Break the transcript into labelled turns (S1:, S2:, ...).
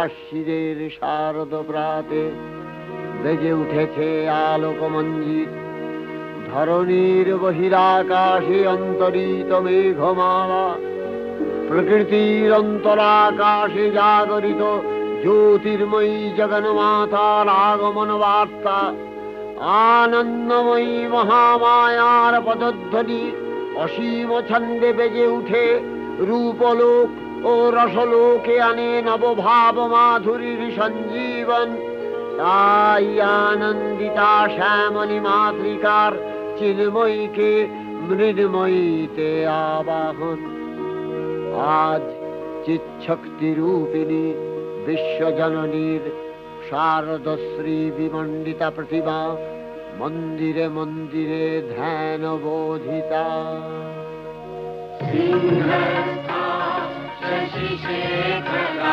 S1: আশ্বিনের শারদ প্রাতে বেজে উঠেছে আলোকমঞ্জিত। ধরণীর বহিরাকাশে অন্তরিত মেঘমালা, প্রকৃতির অন্তরাকাশে জাগরিত জ্যোতির্ময়ী জগন্মাতার আগমন বার্তা। আনন্দময়ী মহামায়ার পদধ্বনি অসীম ছন্দে বেজে উঠে রূপলোক ও রসলোকে আনে নবভাব মাধুরীর সঞ্জীবন। তাই আনন্দিতা শ্যামলী মাতৃকার চিন্ময়ীকে মৃন্ময়ীতে আবাহন। আজ চিৎশক্তি রূপিণী বিশ্বজননীর শারদশ্রী বিমণ্ডিতা প্রতিমা মন্দিরে মন্দিরে ধ্যান বোধিতা।
S2: সিংহস্থা শশিশেখর